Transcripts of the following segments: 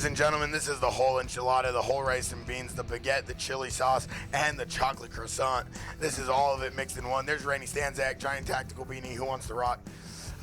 Ladies and gentlemen, this is the whole enchilada, the whole rice and beans, the baguette, the chili sauce, and the chocolate croissant. This is all of it mixed in one. There's Rainey Stanzak, Giant Tactical Beanie, Who Wants to Rock?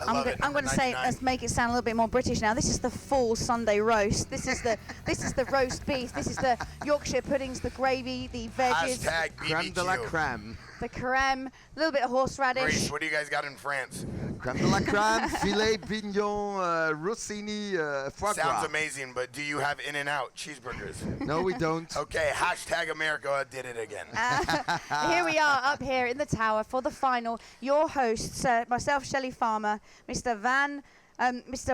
I'm going to say, let's make it sound a little bit more British now. This is the full Sunday roast. This is the roast beef. This is the Yorkshire puddings, the gravy, the veggies. Hashtag BBQ. Creme de la creme. The creme, a little bit of horseradish. Maurice, what do you guys got in France? Creme de la creme, filet mignon, rossini, foie gras. Sounds amazing, but do you have In-N-Out cheeseburgers? No, we don't. Okay, hashtag America did it again. Here we are up here in the tower for the final. Your hosts, myself, Shelley Farmer, Mr.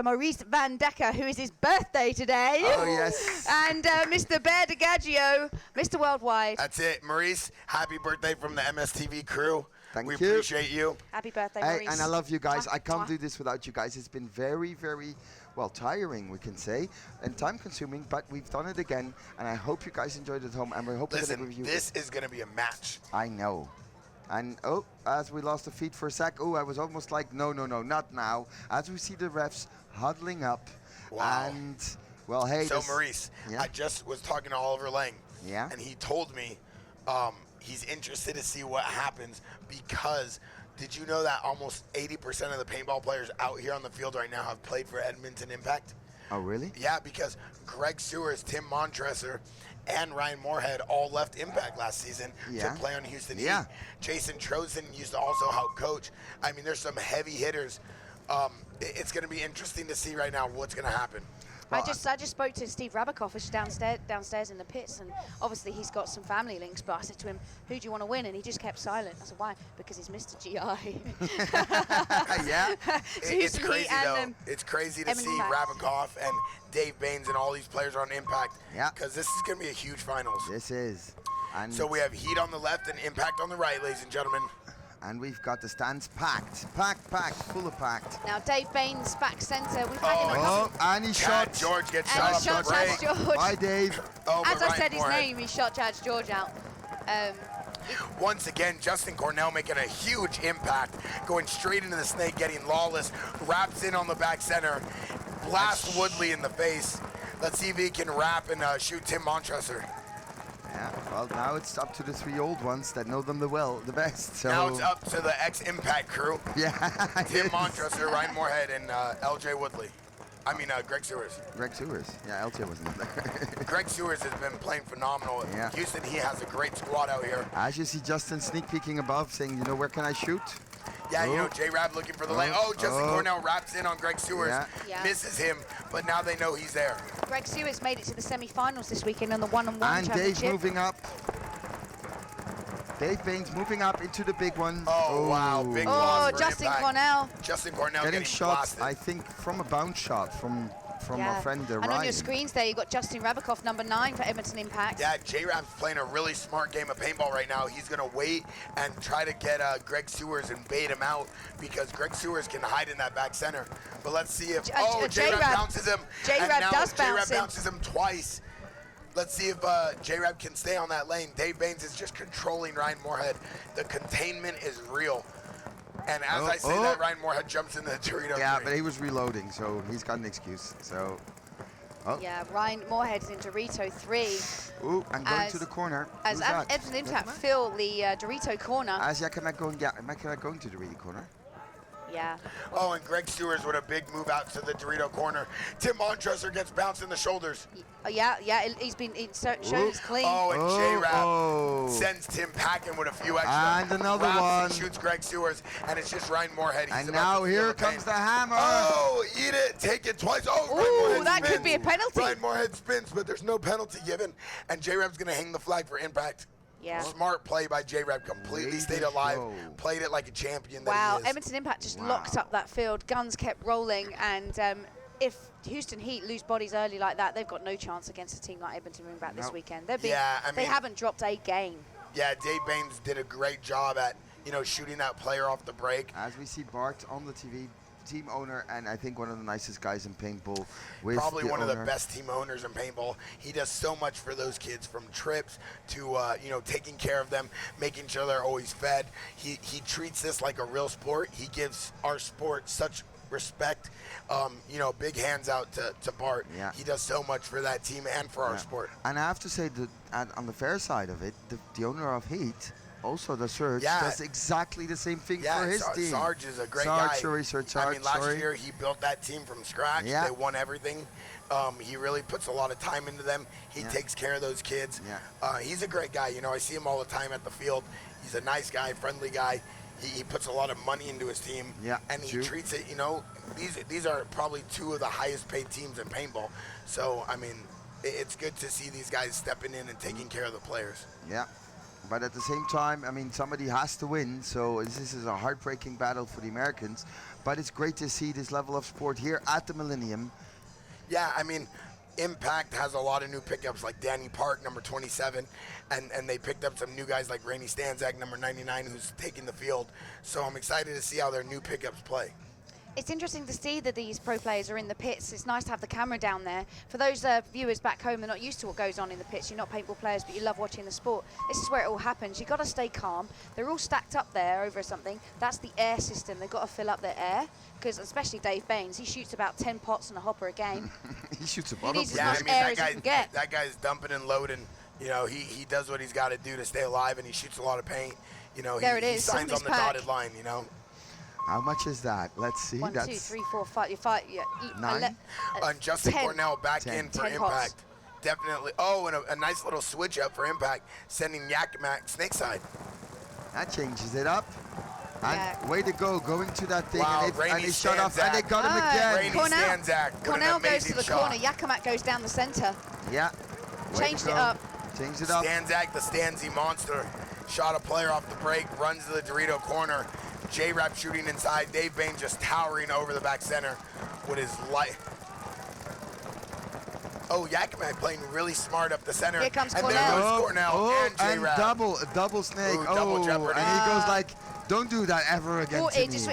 Maurice Van Decker, who is his birthday today. Oh, yes. And Mr. Bear DeGaggio, Mr. Worldwide. That's it. Maurice, happy birthday from the MSTV crew. Thank we you. appreciate you. Happy birthday, Hey, Maurice. and I love you guys. I can't do this without you guys. It's been very, very, well, tiring, we can say, and time-consuming, but we've done it again, and I hope you guys enjoyed it at home, and we hope we're going to Listen, review this is going to be a match. I know. And, as we lost the feed for a sec, I was almost like, no, not now. As we see the refs huddling up. Wow. And, well, hey. So, Maurice, Yeah? I just was talking to Oliver Lang. Yeah? And he told me he's interested to see what happens because did you know that almost 80% of the paintball players out here on the field right now have played for Edmonton Impact? Oh, really? Yeah, because Greg Sewers, Tim Montresor, and Ryan Moorhead all left Impact last season to play on Houston Heat. Jason Trozen used to also help coach. I mean, there's some heavy hitters. It's going to be interesting to see right now what's going to happen. I just spoke to Steve Rabikoff, who's downstairs in the pits, and obviously he's got some family links, but I said to him, who do you want to win? And he just kept silent. I said, why? Because he's Mr. GI. Yeah. It's crazy, though. It's crazy to Edmonton see Impact. Rabikoff and Dave Baines and all these players on Impact. Yeah. Because this is going to be a huge finals. This is. And So we have Heat on the left and Impact on the right, ladies and gentlemen. And we've got the stands packed, full of packed. Now, Dave Baines, back centre. We've had him a Oh, couple. and he Chad shot. George gets And shot he off shot the Chad break. George. Bye, Dave. Oh, As but I Ryan said his Moorhead. name, he shot Chad George out. Once again, Justin Cornell making a huge impact, going straight into the snake, getting lawless, wraps in on the back center, blasts Woodley in the face. Let's see if he can wrap and shoot Tim Montresor. Yeah, well, now it's up to the three old ones that know them the best. So Now it's up to the ex-Impact crew. Yeah. Tim Montresor, Ryan Moorhead, and LJ Woodley. Greg Sewers. Greg Sewers. Yeah, LJ wasn't in there. Greg Sewers has been playing phenomenal. Yeah. Houston, he has a great squad out here. As you see Justin sneak peeking above, saying, where can I shoot? Yeah, J-Rab looking for the lane. Oh, Justin Cornell wraps in on Greg Sewers. Yeah. Misses him, but now they know he's there. Greg Sewers made it to the semi-finals this weekend on the one-on-one And championship. Dave moving up. Dave Baines moving up into the big one. Oh, wow, big loss for Justin Impact. Cornell. Justin Cornell Getting getting shot, blasted. I think, from a bounce shot from our friend And Ryan. on your screens there, you've got Justin Rabikoff, number 9 for Edmonton Impact. Yeah, J-Rab's playing a really smart game of paintball right now. He's going to wait and try to get Greg Sewers and bait him out because Greg Sewers can hide in that back center. But let's see if... J-Rab bounces him. J-Rab does bounce him. J-Rab bounces him twice. Let's see if J-Rab can stay on that lane. Dave Baines is just controlling Ryan Moorhead. The containment is real. And as I say that, Ryan Moorhead jumps in the Dorito. Yeah, but he was reloading, so he's got an excuse. So, Yeah, Ryan Moorhead's in Dorito 3. Ooh, I'm going to the corner. As Who's that? Edmonton Impact fill the Dorito corner. As am I going to the really corner? Yeah. Oh, and Greg Sewers with a big move out to the Dorito corner. Tim Montresor gets bounced in the shoulders. Yeah, he's been shown he's clean. Oh, and J-Rab sends Tim packing with a few extra. And another wraps one. And shoots Greg Sewers, and it's just Ryan Moorhead. He's And about now to feel here the pain. comes the hammer. Oh, eat it, take it twice. Oh, Ryan Ooh, Moorhead that spins. could be a penalty. Ryan Moorhead spins, but there's no penalty given, and J-Rab's going to hang the flag for Impact. Yeah. Smart play by J-Rab, completely stayed alive, played it like a champion that Wow, he is. Edmonton Impact just locked up that field. Guns kept rolling, and if Houston Heat lose bodies early like that, they've got no chance against a team like Edmonton Impact this weekend. They haven't dropped a game. Yeah, Dave Baines did a great job at, shooting that player off the break. As we see Bart on the TV, team owner, and I think one of the nicest guys in paintball. Probably one of the best team owners in paintball. He does so much for those kids, from trips to taking care of them, making sure they're always fed. He treats this like a real sport. He gives our sport such respect. You know, big hands out to Bart. Yeah. He does so much for that team and for our sport. And I have to say that on the fair side of it, the owner of Heat, also the Surge, does exactly the same thing for his team. Sarge is a great guy. Sarge, I mean, last year he built that team from scratch. Yeah. They won everything. He really puts a lot of time into them. He takes care of those kids. Yeah. He's a great guy. You know, I see him all the time at the field. He's a nice guy, friendly guy. He puts a lot of money into his team. Yeah, and he treats it, you know, these are probably two of the highest paid teams in paintball. So, I mean, it's good to see these guys stepping in and taking care of the players. Yeah. But at the same time, I mean, somebody has to win, so this is a heartbreaking battle for the Americans. But it's great to see this level of sport here at the Millennium. Yeah, I mean, Impact has a lot of new pickups like Danny Park, number 27, and they picked up some new guys like Rainey Stanzak, number 99, who's taking the field. So I'm excited to see how their new pickups play. It's interesting to see that these pro players are in the pits. It's nice to have the camera down there. For those viewers back home that are not used to what goes on in the pits, you're not paintball players, but you love watching the sport. This is where it all happens. You've got to stay calm. They're all stacked up there over something. That's the air system. They've got to fill up their air, because especially Dave Baines, he shoots about 10 pots and a hopper a game. He shoots a bottle. He needs as much air as he can get. That guy's dumping and loading. You know, he does what he's got to do to stay alive, and he shoots a lot of paint. You know, he signs on the dotted line, you know. How much is that? Let's see. 1, 2, 3, 4, 5. You fight. Yeah, 9. Justin 10. Cornell back 10. in for 10 Impact. pots. Definitely. Oh, and a nice little switch up for Impact, sending Yakima Snakeside. That changes it up. And Yeah. way to go, going to that thing, Wow, and Rainey he shut off, and they Stanzak. got him again. Rainey Stanzak. Cornell goes to the corner. Yakimak goes down the center. Yeah. Way Changed to it go. up. Changed it up. Stanzak, the Stanzy monster, shot a player off the break, runs to the Dorito corner. J-Rap shooting inside. Dave Bain just towering over the back center with his light. Oh, Yakima playing really smart up the center. Here comes and Cornell. there goes Cornell and and J-Rap. double snake. Ooh, double jeopardy. And he goes like, don't do that ever again Well, to he me. just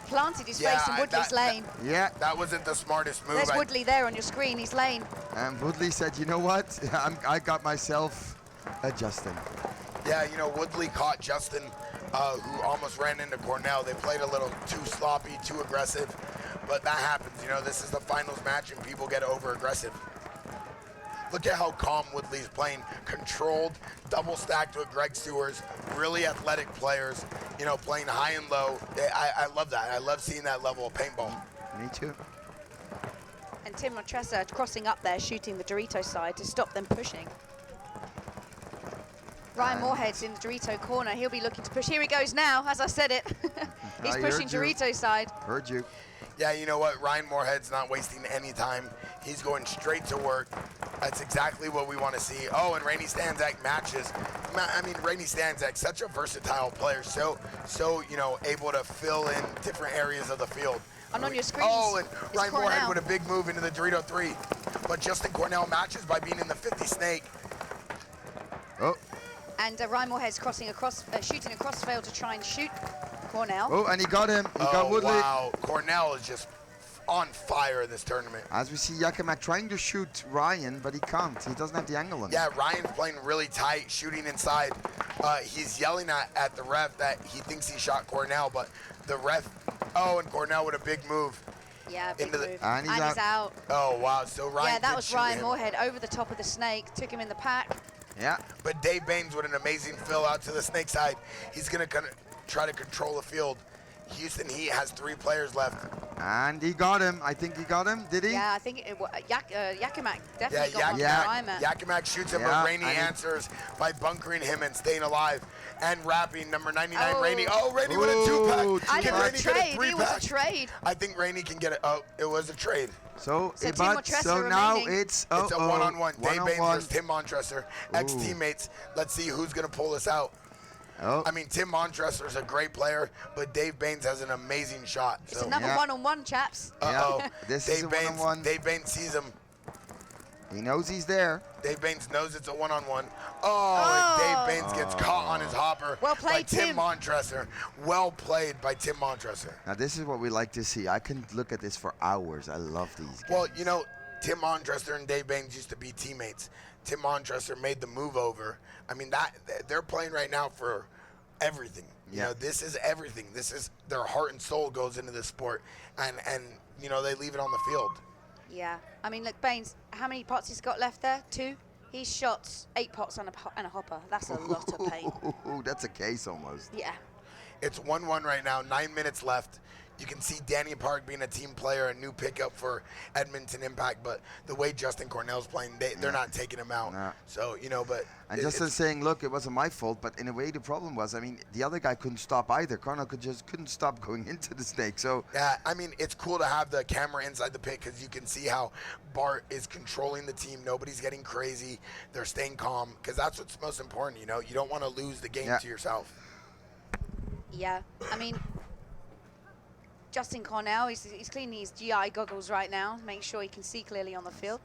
planted his face in Woodley's lane. Yeah. That wasn't the smartest move. There's Woodley there on your screen, his lane. And Woodley said, you know what? I got myself a Justin. Yeah, you know, Woodley caught Justin, who almost ran into Cornell. They played a little too sloppy, too aggressive, but that happens. You know, this is the finals match, and people get over-aggressive. Look at how calm Woodley's playing. Controlled, double stacked with Greg Sewers, really athletic players, you know, playing high and low. I love that. I love seeing that level of paintball. Me too. And Tim Montressa crossing up there, shooting the Dorito side to stop them pushing. Ryan Moorhead's in the Dorito corner. He'll be looking to push. Here he goes now, as I said it. He's pushing Dorito side. Heard you. Yeah, you know what? Ryan Moorhead's not wasting any time. He's going straight to work. That's exactly what we want to see. Oh, and Rainey Stanzak matches. I mean, Rainey Stanzak, such a versatile player. So you know, able to fill in different areas of the field. And on your screen. Oh, and Ryan Moorhead with a big move into the Dorito 3. But Justin Cornell matches by being in the 50 snake. Oh. And Ryan Moorhead's crossing across, shooting a crossfield to try and shoot Cornell. Oh, and he got him. He got Woodley. Wow, Cornell is just on fire this tournament. As we see Yakimak trying to shoot Ryan, but he can't. He doesn't have the angle on him. Yeah, Ryan's playing really tight, shooting inside. He's yelling at the ref that he thinks he shot Cornell, but the ref, oh, and Cornell with a big move. Yeah, big move. And he's out. Oh, wow, so Ryan Yeah, that did was shoot Ryan him. Moorhead over the top of the snake, took him in the pack. Yeah. But Dave Baines with an amazing fill out to the snake side. He's going to try to control the field. Houston Heat has 3 players left. And he got him. I think he got him. Did he? Yeah, I think Yakimak definitely got one Yeah, for Ryan. Yakimak shoots him, but Rainey answers by bunkering him and staying alive. And wrapping number 99, Rainey. Oh, Rainey with a 2-pack. I Can know Rainey a get a trade. 3-pack? It was a trade. I think Rainey can get it. Oh, it was a trade. So Tim now remaining. it's a one-on-one. Dave Baines one. versus Tim Montresor, ex-teammates. Let's see who's going to pull this out. Oh. I mean, Tim Montresor is a great player, but Dave Baines has an amazing shot. It's another one-on-one, chaps. Uh-oh. This is a one-on-one. Dave Baines sees him. He knows he's there. Dave Baines knows it's a one-on-one. Oh, and Dave Baines gets caught on his hopper. Well played, by Tim Tim. Montresor. Well played by Tim Montresor. Now this is what we like to see. I can look at this for hours. I love these games. Well, you know, Tim Montresor and Dave Baines used to be teammates. Tim Montresor made the move over. I mean, they're playing right now for everything. You know, this is everything. This is their heart and soul goes into this sport, and you know, they leave it on the field. Yeah. I mean, look, Baines, how many pots he's got left there? 2? He's shot 8 pots and a hopper. That's a lot of paint. That's a case almost. Yeah. It's 1-1 right now, 9 minutes left. You can see Danny Park being a team player, a new pickup for Edmonton Impact, but the way Justin Cornell's playing, they're not taking him out. No. So, you know, but... And Justin saying, look, it wasn't my fault, but in a way the problem was, I mean, the other guy couldn't stop either. Cornell couldn't stop going into the snake, so... Yeah, I mean, it's cool to have the camera inside the pit because you can see how Bart is controlling the team. Nobody's getting crazy. They're staying calm because that's what's most important, you know? You don't want to lose the game to yourself. Yeah, I mean... Justin Cornell, he's cleaning his GI goggles right now, make sure he can see clearly on the field.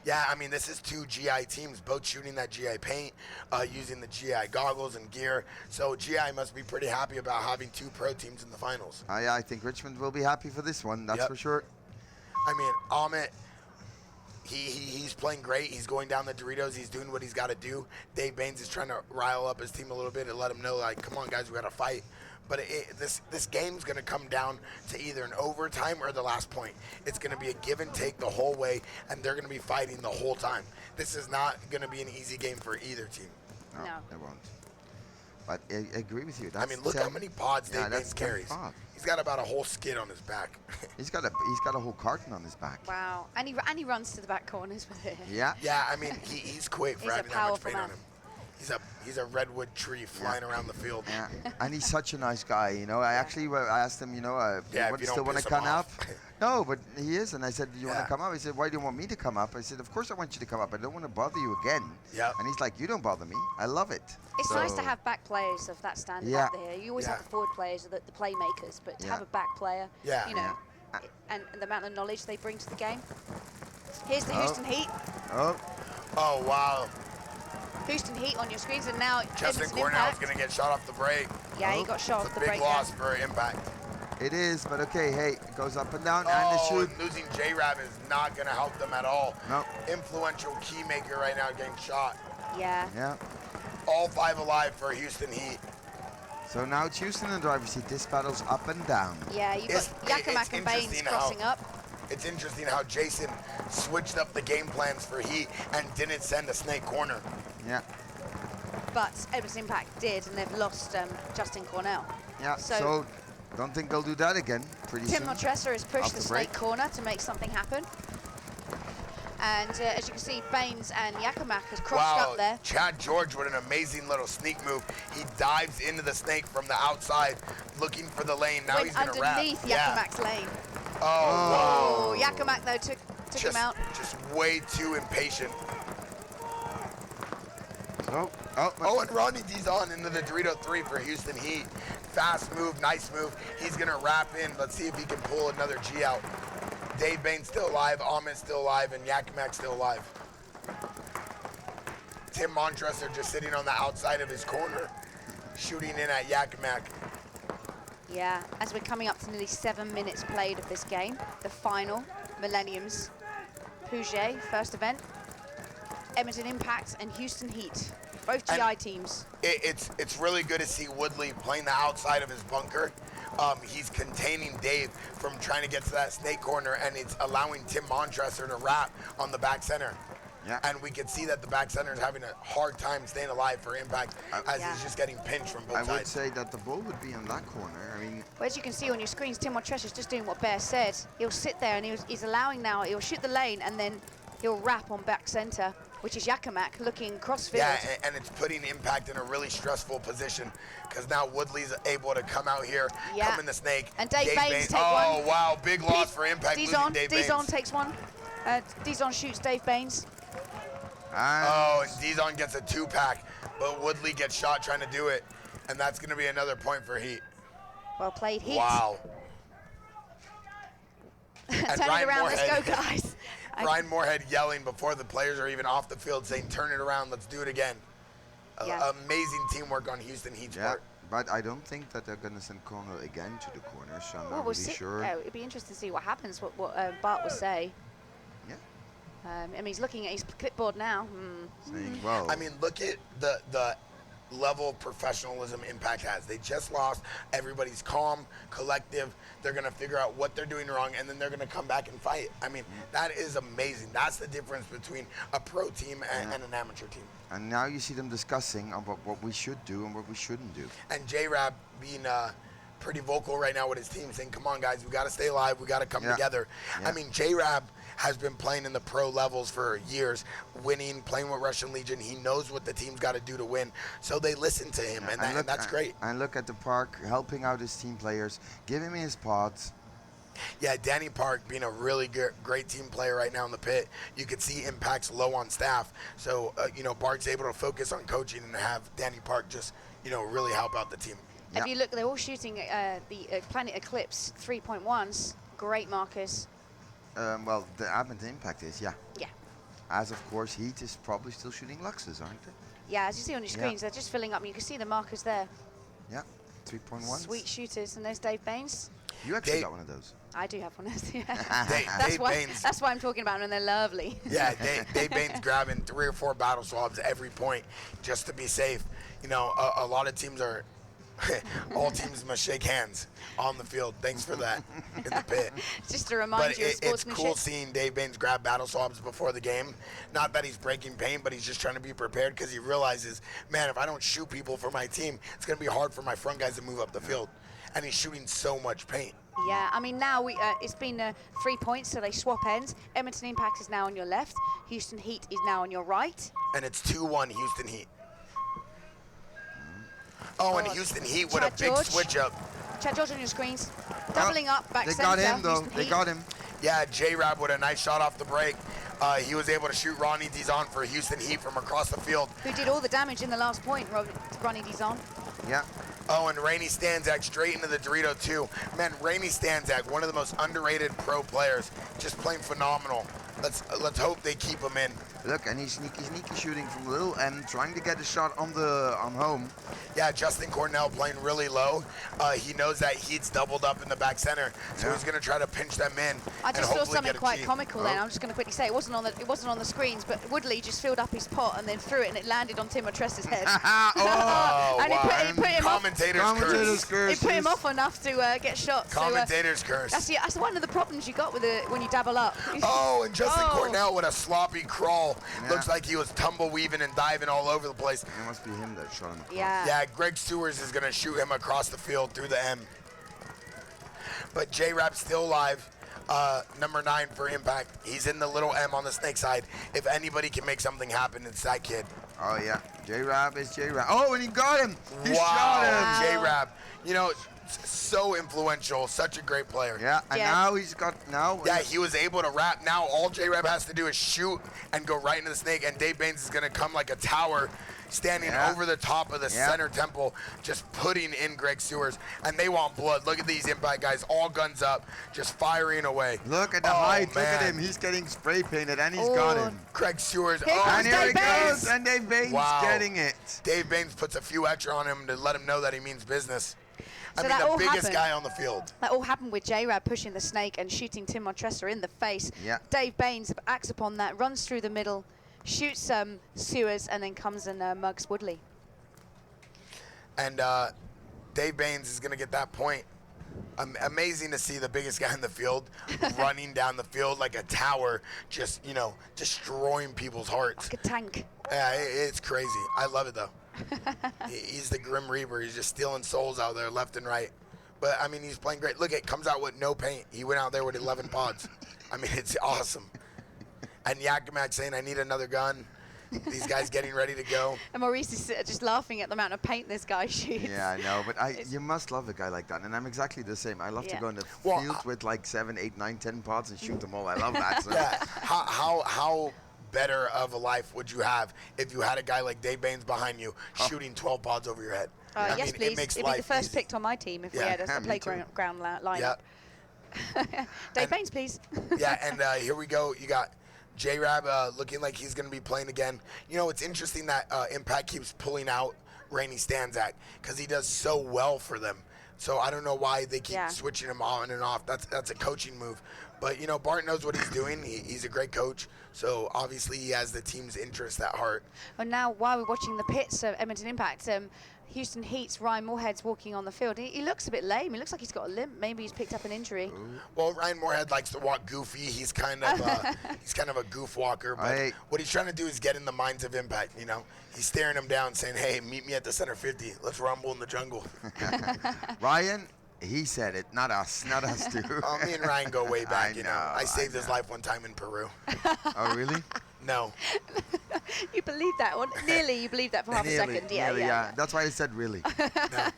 Yeah, I mean, this is 2 GI teams, both shooting that GI paint, using the GI goggles and gear. So GI must be pretty happy about having 2 pro teams in the finals. Yeah, I think Richmond will be happy for this one, that's for sure. I mean, Amit, he's playing great. He's going down the Doritos. He's doing what he's got to do. Dave Baines is trying to rile up his team a little bit and let them know, like, come on, guys, we got to fight. But this game's going to come down to either an overtime or the last point. It's going to be a give and take the whole way, and they're going to be fighting the whole time. This is not going to be an easy game for either team. No. It won't. But I agree with you. I mean, look how many pods Dave Baines carries. He's got about a whole skid on his back. he's got a whole carton on his back. Wow, and he runs to the back corners with it. Yeah. Yeah, I mean, he's quick for having that much paint on him. He's a redwood tree flying around the field. Yeah, and he's such a nice guy, you know. I actually asked him, you know, still want to come up? No, but he is, and I said, do you want to come up? He said, why do you want me to come up? I said, of course I want you to come up. I don't want to bother you again. Yeah. And he's like, you don't bother me. I love it. It's nice to have back players of that standard up there. You always have the forward players, the playmakers, but to have a back player, you know, and the amount of knowledge they bring to the game. Here's the Houston Heat. Oh, wow. Houston Heat on your screens, and now Justin Cornell's going to get shot off the break. Yeah, he got shot off the break. Big loss for Impact. It is, but okay, hey, it goes up and down, and the shoot. Losing J-Rab is not going to help them at all. No. Influential key maker right now getting shot. Yeah. Yeah. All 5 alive for Houston Heat. So now it's Houston in the driver's seat. This battle's up and down. Yeah, you've got Yakamak and Baines crossing up. It's interesting how Jason switched up the game plans for Heat and didn't send a snake corner. Yeah. But Edmonton Impact did, and they've lost Justin Cornell. Yeah, so don't think they'll do that again pretty soon. Tim Montressor has pushed the snake corner to make something happen. And as you can see, Baines and Yakamak has crossed up there. Chad George with an amazing little sneak move. He dives into the snake from the outside, looking for the lane. Now he's going to wrap. Underneath Yakamak's lane. Oh, wow. Yakamak, though, took him out. Just way too impatient. And Ronnie Dizon into the Dorito 3 for Houston Heat. Fast move, nice move. He's going to wrap in. Let's see if he can pull another G out. Dave Baines still alive, Ahmed still alive, and Yakamak still alive. Tim Montressor just sitting on the outside of his corner, shooting in at Yakamak. Yeah, as we're coming up to nearly 7 minutes played of this game, the final, Millennium's Puget, first event, Edmonton Impact and Houston Heat, both GI teams. It's really good to see Woodley playing the outside of his bunker. He's containing Dave from trying to get to that snake corner, and it's allowing Tim Montressor to wrap on the back center. Yeah. And we can see that the back center is having a hard time staying alive for Impact as he's just getting pinched from both sides. I would say that the ball would be in that corner. I mean, well, as you can see on your screens, Tim Montressor is just doing what Bear said. He'll sit there and he's allowing now, he'll shoot the lane and then he'll wrap on back center, which is Yakamak looking crossfield. Yeah, and it's putting Impact in a really stressful position because now Woodley's able to come out here, come in the snake. And Dave Baines take one. Oh, wow, big loss for Impact losing Dave Baines. Dizon takes one. Dizon shoots Dave Baines. And Dizon gets a 2-pack, but Woodley gets shot trying to do it, and that's going to be another point for Heat. Well played, Heat. Wow. Turn it around, let's go, guys. Ryan Moorhead yelling before the players are even off the field, saying, turn it around, let's do it again. Amazing teamwork on Houston Heat's part. But I don't think that they're going to send Cornell again to the corner, so I'm not really sure. It'd be interesting to see what happens, what Bart will say. Yeah. I mean, he's looking at his clipboard now. Saying, well. I mean, look at the level of professionalism Impact has. They just lost. Everybody's calm, collective. They're going to figure out what they're doing wrong, and then they're going to come back and fight. I mean, that is amazing. That's the difference between a pro team and an amateur team. And now you see them discussing about what we should do and what we shouldn't do. And J-Rab being pretty vocal right now with his team, saying, come on, guys, we got to stay alive. We got to come together. I mean, J-Rab has been playing in the pro levels for years, winning, playing with Russian Legion. He knows what the team's got to do to win, so they listen to him, and that's great. And look at the Park helping out his team players, giving me his pods. Yeah, Danny Park being a really great team player right now in the pit. You could see Impact's low on staff, so Bart's able to focus on coaching and have Danny Park just really help out the team. If you look, they're all shooting the Planet Eclipse 3.1s. Great markers. Well, the Edmonton Impact is, yeah. Yeah. As of course, Heat is probably still shooting Luxes, aren't they? Yeah, as you see on your screens, they're just filling up. And you can see the markers there. Yeah, 3.1. Sweet shooters, and there's Dave Baines. You actually got one of those. I do have one of those. Yeah. That's why I'm talking about them, and they're lovely. Yeah, Dave Baines grabbing 3 or 4 battle swabs every point just to be safe. A lot of teams are. All teams must shake hands on the field. Thanks for that in the pit. Just to remind you of sportsmanship. It's cool seeing Dave Baines grab battle swabs before the game. Not that he's breaking paint, but he's just trying to be prepared because he realizes, man, if I don't shoot people for my team, it's going to be hard for my front guys to move up the field. And he's shooting so much paint. Yeah, I mean, now it's been 3 points, so they swap ends. Edmonton Impact is now on your left. Houston Heat is now on your right. And it's 2-1 Houston Heat. Oh, and Houston Heat with a big switch up. Chad George on your screens. Doubling up back center. They got him, though. They got him. Yeah, J-Rab with a nice shot off the break. He was able to shoot Ronnie Dizon for Houston Heat from across the field. Who did all the damage in the last point, Ronnie Dizon. Yeah. Oh, and Rainey Stanzak straight into the Dorito, too. Man, Rainey Stanzak, one of the most underrated pro players, just playing phenomenal. Let's hope they keep him in. Look, and he's sneaky shooting from little end, trying to get a shot on home. Yeah, Justin Cornell playing really low. He knows that Heat's doubled up in the back center, so he's going to try to pinch them in. I just saw something quite comical then. I'm just going to quickly say it wasn't on the screens, but Woodley just filled up his pot and then threw it, and it landed on Tim Montrese's head. And he put him off. Commentator's curse. He put him off enough to get shot. Commentator's curse. That's one of the problems you got with when you double up. Oh, and Justin Cornell with a sloppy crawl. Looks like he was tumble-weaving and diving all over the place. It must be him that shot him across. Yeah, Greg Sewers is going to shoot him across the field through the M. But J-Rap's still alive. Number 9 for Impact. He's in the little M on the snake side. If anybody can make something happen, it's that kid. Oh, yeah. J-Rab is J-Rab. Oh, and he got him. He shot him. J-Rab. So influential, such a great player. Yeah, and now he's got Yeah, he was able to wrap. Now all J-Rab has to do is shoot and go right into the snake, and Dave Baines is going to come like a tower, standing over the top of the center temple, just putting in Greg Sewers, and they want blood. Look at these Impact guys, all guns up, just firing away. Look at the height. Look at him. He's getting spray painted, and he's got him. Greg Sewers. And here he goes, and Dave Baines getting it. Dave Baines puts a few extra on him to let him know that he means business. So the biggest guy on the field. That all happened with J-Rab pushing the snake and shooting Tim Montressor in the face. Yeah. Dave Baines acts upon that, runs through the middle, shoots Sewers, and then comes and mugs Woodley. And Dave Baines is going to get that point. Amazing to see the biggest guy in the field running down the field like a tower, just, destroying people's hearts. Like a tank. Yeah, it's crazy. I love it, though. He's the Grim Reaper. He's just stealing souls out there left and right. But, he's playing great. Look, it comes out with no paint. He went out there with 11 pods. It's awesome. And Yakimak saying, I need another gun. These guys getting ready to go. And Maurice is just laughing at the amount of paint this guy shoots. Yeah, I know. But you must love a guy like that. And I'm exactly the same. I love to go in the field with like 7, 8, 9, 10 pods and shoot them all. I love that. So. Yeah. How better of a life would you have if you had a guy like Dave Baines behind you shooting 12 pods over your head? Yes, please. It'd be the first picked on my team if we had a playground lineup. Dave Baines, please. And here we go. You got J-Rab looking like he's going to be playing again. It's interesting that Impact keeps pulling out Rainey Stanzak because he does so well for them. So I don't know why they keep switching him on and off. That's a coaching move. But, you know, Bart knows what he's doing. He's a great coach. So, obviously, he has the team's interest at heart. And now, while we're watching the pits of Edmonton Impact, Houston Heat's Ryan Moorhead's walking on the field. He looks a bit lame. He looks like he's got a limp. Maybe he's picked up an injury. Well, Ryan Moorhead likes to walk goofy. He's kind of a goof walker. But what he's trying to do is get in the minds of Impact, you know. He's staring them down saying, hey, meet me at the center 50. Let's rumble in the jungle. Ryan, he said it, not us too. Oh, me and Ryan go way back, you know. I saved his life one time in Peru. Oh, really? No. You believe that one? Nearly, you believed that for half a second. Yeah. That's why I said really. No.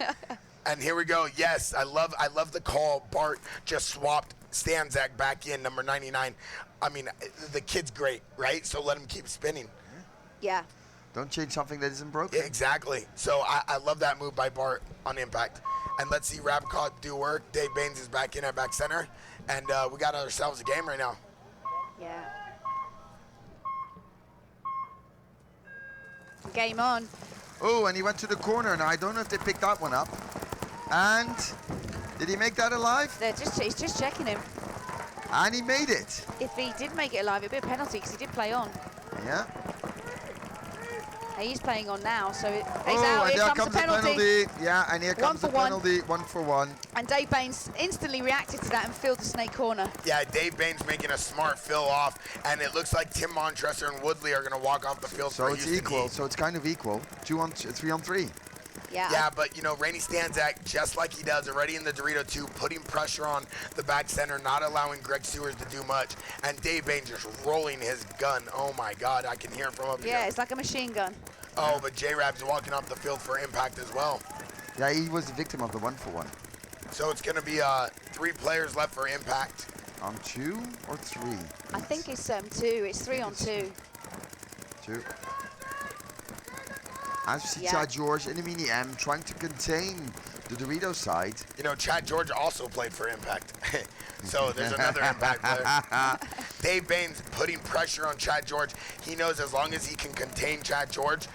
And here we go. Yes, I love the call. Bart just swapped Stanzak back in, number 99. I mean, the kid's great, right? So let him keep spinning. Yeah. Don't change something that isn't broken. Yeah, exactly. So I love that move by Bart on Impact. And let's see Rabcott do work. Dave Baines is back in at back center. And we got ourselves a game right now. Yeah. Game on. Oh, and he went to the corner. Now, I don't know if they picked that one up. And did he make that alive? He's just checking him. And he made it. If he did make it alive, it'd be a penalty because he did play on. Yeah. He's playing on now, so he's and out. Here comes the penalty. Yeah, and here comes the penalty. 1 for 1. And Dave Baines instantly reacted to that and filled the snake corner. Yeah, Dave Baines making a smart fill off, and it looks like Tim Montresor and Woodley are going to walk off the field. So it's equal. So it's kind of equal. 3 on 3. Yeah. Yeah, but, you know, Rainey Stanzak, just like he does already in the Dorito 2, putting pressure on the back center, not allowing Greg Sewers to do much, and Dave Baines just rolling his gun. Oh, my God, I can hear it from up here. Yeah, it's like a machine gun. Oh, but J-Rab's walking off the field for Impact as well. Yeah, he was the victim of the 1 for 1. So it's going to be 3 players left for Impact. On 2 or 3? I think it's 2. It's 3 on 2. 2. As we see Chad George in the mini M trying to contain the Dorito side. You know, Chad George also played for Impact. So there's another Impact player. Dave Baines putting pressure on Chad George. He knows as long as he can contain Chad George,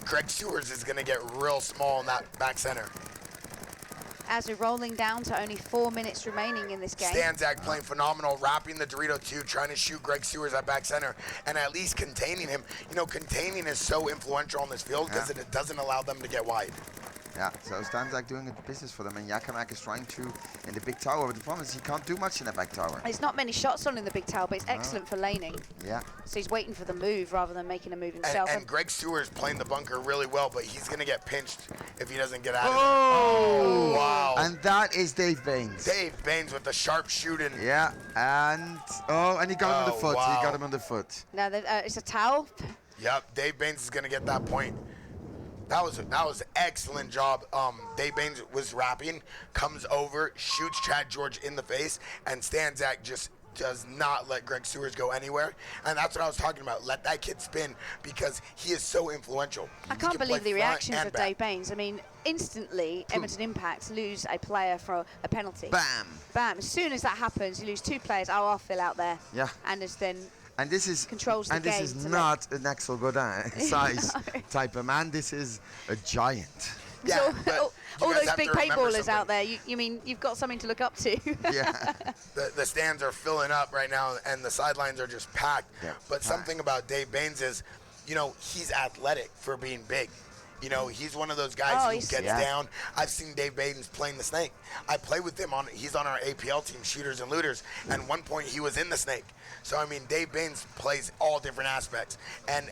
Greg Sewers is going to get real small in that back center. As we're rolling down to only 4 minutes remaining in this game. Stanzak playing phenomenal, wrapping the Dorito 2, trying to shoot Greg Sewers at back center, and at least containing him. You know, containing is so influential on this field because it doesn't allow them to get wide. Yeah, so Stanzak doing the business for them, and Yakamak is trying to in the big tower. But the problem is he can't do much in that back tower. There's not many shots on in the big tower, but it's excellent for laning. Yeah. So he's waiting for the move rather than making a move himself. And Greg Sewers playing the bunker really well, but he's going to get pinched if he doesn't get out of it. Oh, wow. And that is Dave Baines. Dave Baines with the sharp shooting. Yeah, and he got him on the foot. Wow. He got him on the foot. Now it's a towel. Yep, Dave Baines is going to get that point. That was an excellent job. Dave Baines was rapping, comes over, shoots Chad George in the face, and Stanzak just does not let Greg Sewers go anywhere. And that's what I was talking about. Let that kid spin because he is so influential. I can't believe the reactions of Dave Baines. I mean, instantly, Edmonton Impact lose a player for a penalty. Bam. Bam. As soon as that happens, you lose 2 players. Oh, I'll fill out there. Yeah. And it's then... And this is controls the game. This is not an Axel Godin size type of man. This is a giant. Yeah, so, all those big paintballers out there, you mean you've got something to look up to? Yeah. The stands are filling up right now, and the sidelines are just packed. Yeah, but something about Dave Baines is, you know, he's athletic for being big. You know, he's one of those guys who gets down. I've seen Dave Baines playing the snake. I play with him he's on our APL team, Shooters and Looters, and at one point he was in the snake. So, I mean, Dave Baines plays all different aspects, and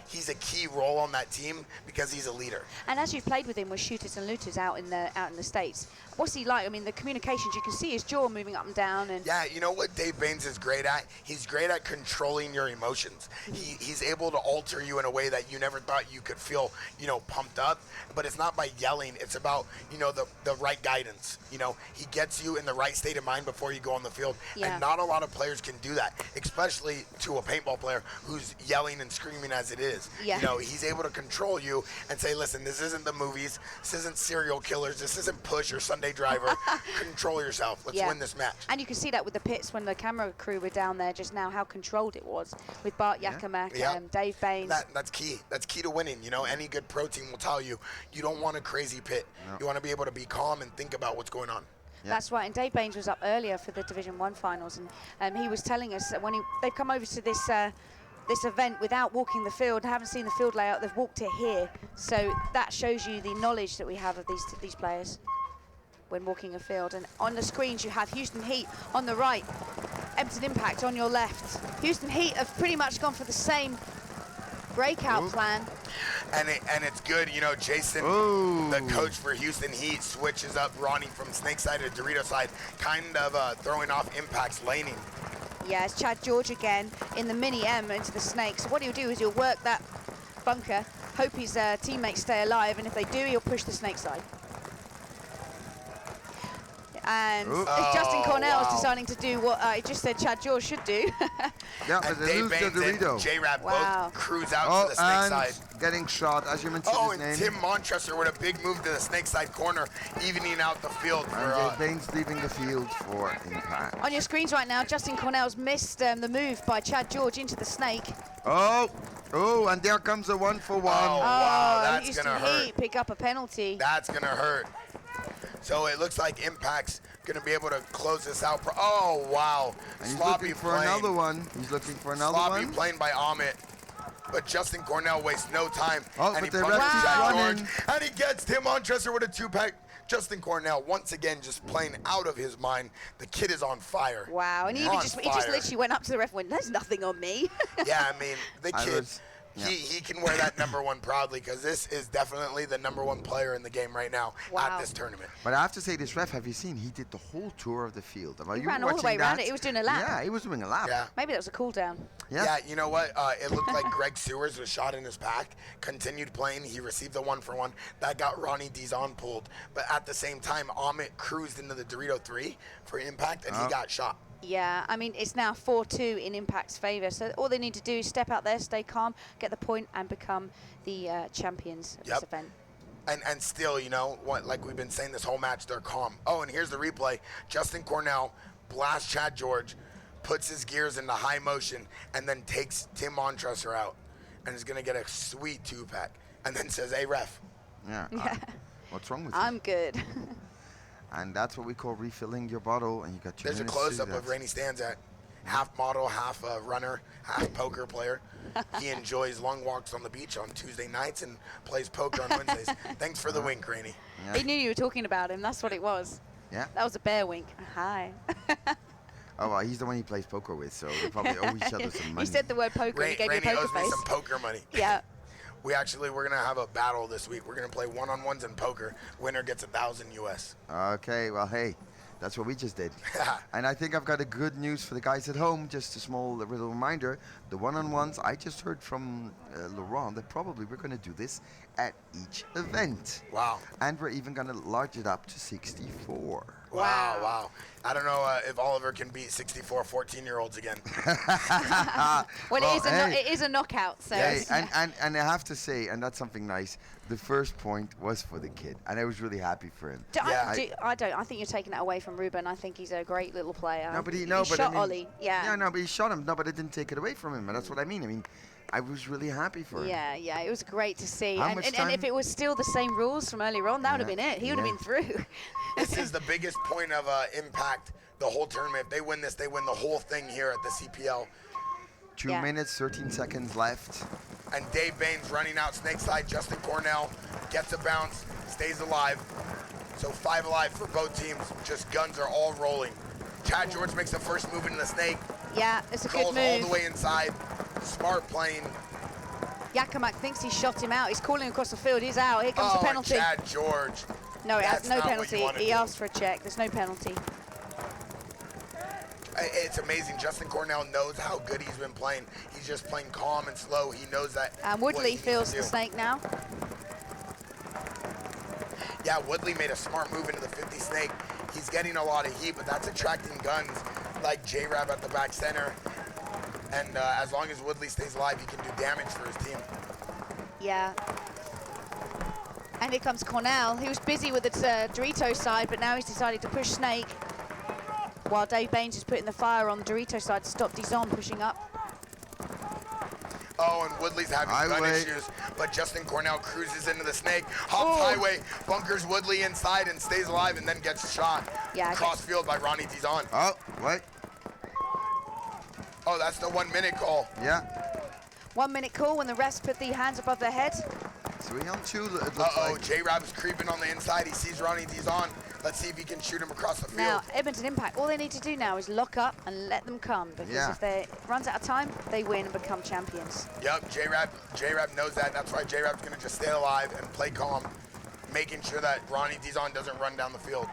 he's a key role on that team because he's a leader. And as you've played with him with Shooters and Looters out in the States, what's he like? I mean, the communications, you can see his jaw moving up and down. And yeah, you know what Dave Baines is great at? He's great at controlling your emotions. He's able to alter you in a way that you never thought you could feel, you know, pumped up. But it's not by yelling. It's about, you know, the right guidance. You know, he gets you in the right state of mind before you go on the field. Yeah. And not a lot of players can do that, especially to a paintball player who's yelling and screaming as it is. Yeah. You know, he's able to control you and say, listen, this isn't the movies. This isn't serial killers. This isn't Push or Sunday Driver. Control yourself. Let's win this match. And you can see that with the pits when the camera crew were down there just now, how controlled it was with Bart Yakamak and Dave Baines. That's key. That's key to winning. You know, any good pro team will tell you, you don't want a crazy pit. No. You want to be able to be calm and think about what's going on. That's right, and Dave Baines was up earlier for the Division 1 finals, and he was telling us that when they've come over to this this event without walking the field, haven't seen the field layout, they've walked it here. So that shows you the knowledge that we have of these players when walking a field. And on the screens you have Houston Heat on the right, Edmonton Impact on your left. Houston Heat have pretty much gone for the same breakout plan. And it's good, you know, Jason, the coach for Houston Heat, switches up Ronnie from snake side to Dorito side, kind of throwing off Impact's laning. Yeah, it's Chad George again in the mini M into the snake. So what he'll do is he'll work that bunker, hope his teammates stay alive, and if they do, he'll push the snake side. And Justin Cornell's deciding to do what I just said Chad George should do. Yeah, but they lose the Dorito. J-Rab both cruise out to the snake side. Getting shot, as you mentioned his name. And Tim Montressor with a big move to the snake side corner, evening out the field. And Baines leaving the field for Impact. On your screens right now, Justin Cornell's missed the move by Chad George into the snake. Oh, and there comes a 1-for-1. Oh, wow, that's Houston going to hurt. Heat pick up a penalty. That's going to hurt. So it looks like Impact's going to be able to close this out. Oh, wow. And he's looking for another one. He's looking for another one. Sloppy playing by Amit. But Justin Cornell wastes no time. Oh, and but he the ref punches keeps Chad running. George. And he gets Tim Montressor with a 2-pack. Justin Cornell, once again, just playing out of his mind. The kid is on fire. Wow, and he just literally went up to the ref and went, there's nothing on me. Yeah, I mean, the kid... He can wear that #1 proudly, because this is definitely the #1 player in the game right now at this tournament. But I have to say, this ref, have you seen? He did the whole tour of the field. He ran all the way around it. He was doing a lap. Yeah, he was doing a lap. Yeah. Maybe that was a cool down. Yeah, you know what? It looked like Greg Sewers was shot in his pack, continued playing. He received the 1-for-1. That got Ronnie Dizon pulled. But at the same time, Amit cruised into the Dorito 3 for Impact, and he got shot. Yeah, I mean, it's now 4-2 in Impact's favour. So all they need to do is step out there, stay calm, get the point, and become the champions of this event. And still, you know, like we've been saying this whole match, they're calm. Oh, and here's the replay. Justin Cornell blasts Chad George, puts his gears into high motion, and then takes Tim Montressor out. And is going to get a sweet 2-pack. And then says, hey, ref. Yeah. What's wrong with you? I'm good. And that's what we call refilling your bottle, and you got 2 minutes. There's a close-up of Rainey Stanzak, half model, half runner, half poker player. He enjoys long walks on the beach on Tuesday nights and plays poker on Wednesdays. Thanks for the wink, Rainey. Yeah. He knew you were talking about him. That's what it was. Yeah. That was a bear wink. Hi. Oh, well, he's the one he plays poker with, so they probably owe each other some money. He said the word poker and he gave Rainey me a poker owes face. me some poker money. Yeah. We're going to have a battle this week. We're going to play one-on-ones in poker. Winner gets 1,000 US. Okay, well, hey, that's what we just did. And I think I've got a good news for the guys at home. Just a small little reminder. The one-on-ones, I just heard from Laurent that probably we're going to do this at each event. Wow. And we're even going to large it up to 64. Wow. I don't know if Oliver can beat 64 14-year-olds again. Well, it is a knockout. So. Yeah, and I have to say, and that's something nice, the first point was for the kid, and I was really happy for him. I think you're taking that away from Ruben. I think he's a great little player. No, but he shot Ollie. Yeah. Yeah, no, but he shot him. No, but it didn't take it away from him, and that's what I mean. I mean, I was really happy for him. Yeah, it was great to see. How And if it was still the same rules from earlier on, that would have been it. He would have been through. This is the biggest point of Impact the whole tournament. If they win this, they win the whole thing here at the CPL. 2 minutes, 13 seconds left. And Dave Baines running out snake side. Justin Cornell gets a bounce, stays alive. So 5 alive for both teams. Just guns are all rolling. Chad George makes the first move into the snake. Yeah, it's a good move. Goes all the way inside. Smart playing. Yakimak thinks he shot him out. He's calling across the field. He's out. Here comes the penalty. Chad George. No, it has no penalty. He asked for a check. There's no penalty. It's amazing. Justin Cornell knows how good he's been playing. He's just playing calm and slow. He knows that. And Woodley feels the snake now. Yeah, Woodley made a smart move into the 50 snake. He's getting a lot of heat, but that's attracting guns like J-Rab at the back center. And as long as Woodley stays alive, he can do damage for his team. Yeah. And here comes Cornell. He was busy with the Dorito side, but now he's decided to push snake. While Dave Baines is putting the fire on the Dorito side to stop Dizon pushing up. Oh, and Woodley's having gun issues, but Justin Cornell cruises into the snake, hops highway, bunkers Woodley inside and stays alive, and then gets shot cross field by Ronnie Dizon. Oh, what? Oh, that's the 1 minute call. Yeah. 1 minute call when the rest put the hands above their head. 3 on 2, it looks like. J-Rab's creeping on the inside. He sees Ronnie Dizon. Let's see if he can shoot him across the field. Now, Edmonton Impact, all they need to do now is lock up and let them come, because if they runs out of time, they win and become champions. Yep, J-Rab knows that. That's why J-Rab's going to just stay alive and play calm, making sure that Ronnie Dizon doesn't run down the field.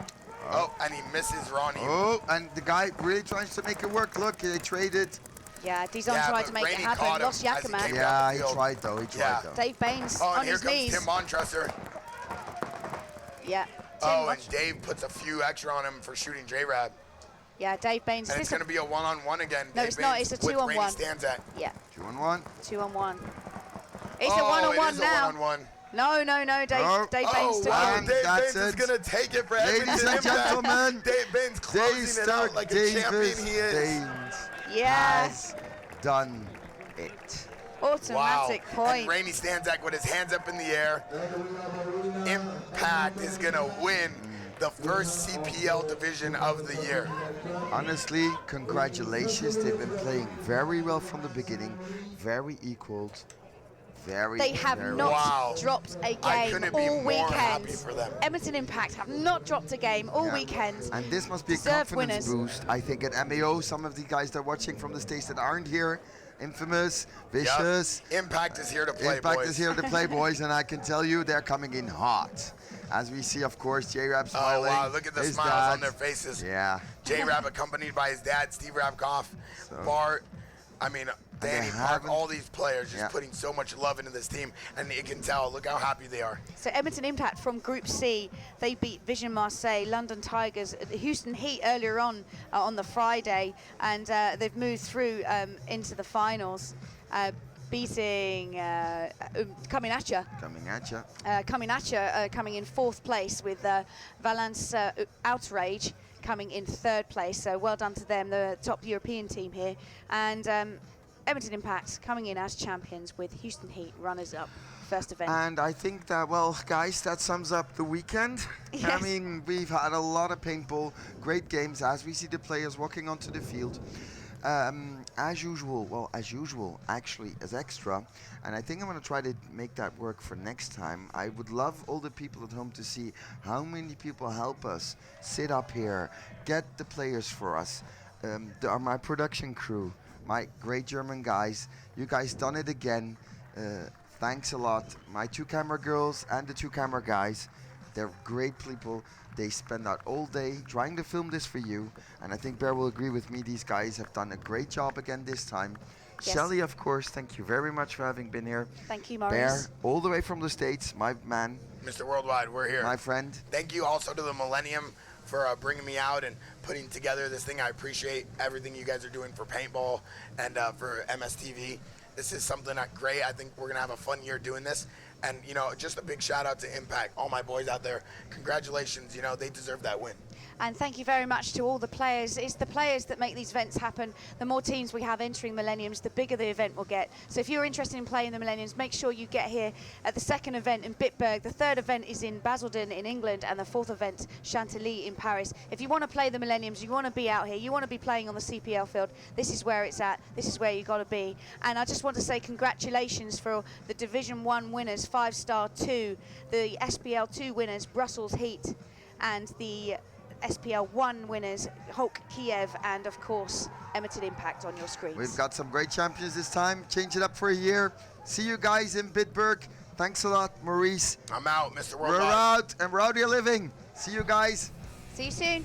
Oh, and he misses Ronnie. Oh, and the guy really tries to make it work. Look, they traded. Yeah, Dizon tried to make it happen. Lost Yakima. Yeah, he tried though. He tried though. Dave Baines on his knees. Tim Montresor. Yeah. And Dave puts a few extra on him for shooting J-Rab. Yeah, Dave Baines. And it's going to be a one-on-one again. No, it's not. It's a 2-on-1. Yeah. 2-on-1. 2-on-1. It's a one-on-one now. One-on-one. No. Dave Baines took it. Dave Baines is going to take it for Edmonton Impact. Ladies and gentlemen, Dave Baines closing it out like a champion he is. Has done it. Automatic point. And Rainey Stanzak with his hands up in the air. Impact is going to win the first CPL division of the year. Honestly, congratulations. They've been playing very well from the beginning. Very equaled. They have not dropped a game all weekend. Edmonton Impact have not dropped a game all weekend. And this must be a confidence boost. I think at MAO, some of the guys that are watching from the States that aren't here, Infamous, Vicious. Impact is here to play, Impact is here to play, boys, and I can tell you they're coming in hot. As we see, of course, J-Rab smiling. Oh, wow, look at the smiles on their faces. Yeah. J-Rab accompanied by his dad, Steve Rabkoff, Bart, Danny Park, all these players just putting so much love into this team, and you can tell, look how happy they are. So Edmonton Impact from Group C, they beat Vision Marseille, London Tigers, the Houston Heat earlier on the Friday, and they've moved through into the finals, beating Coming At Ya. Coming in 4th place with Valence Outrage coming in 3rd place. So well done to them, the top European team here. And Edmonton Impact coming in as champions with Houston Heat runners-up, first event. And I think that, well, guys, that sums up the weekend. Yes. I mean, we've had a lot of paintball, great games as we see the players walking onto the field. As usual, actually, as extra, and I think I'm going to try to make that work for next time. I would love all the people at home to see how many people help us sit up here, get the players for us. My production crew, my great German guys, you guys done it again. Thanks a lot. My 2 camera girls and the 2 camera guys, they're great people. They spend out all day trying to film this for you, and I think Bear will agree with me. These guys have done a great job again this time. Yes. Shelly, of course, thank you very much for having been here. Thank you, Maurice. Bear, all the way from the States, my man. Mr. Worldwide, we're here. My friend. Thank you also to the Millennium for bringing me out and putting together this thing. I appreciate everything you guys are doing for Paintball and for MSTV. This is something great. I think we're going to have a fun year doing this. And, just a big shout out to Impact, all my boys out there. Congratulations, they deserve that win. And thank you very much to all the players. It's the players that make these events happen. The more teams we have entering Millenniums, the bigger the event will get. So if you're interested in playing the Millenniums, make sure you get here at the 2nd event in Bitburg. The 3rd event is in Basildon in England, and the 4th event, Chantilly in Paris. If you want to play the Millenniums, you want to be out here, you want to be playing on the CPL field, this is where it's at. This is where you got to be. And I just want to say congratulations for the Division 1 winners, 5-star 2, the SPL 2 winners, Brussels Heat, and the SPL 1 winners, Hulk Kiev, and of course, Edmonton Impact on your screens. We've got some great champions this time. Change it up for a year. See you guys in Bitburg. Thanks a lot, Maurice. I'm out, Mr. Worldwide. We're out, and we're out here living. See you guys. See you soon.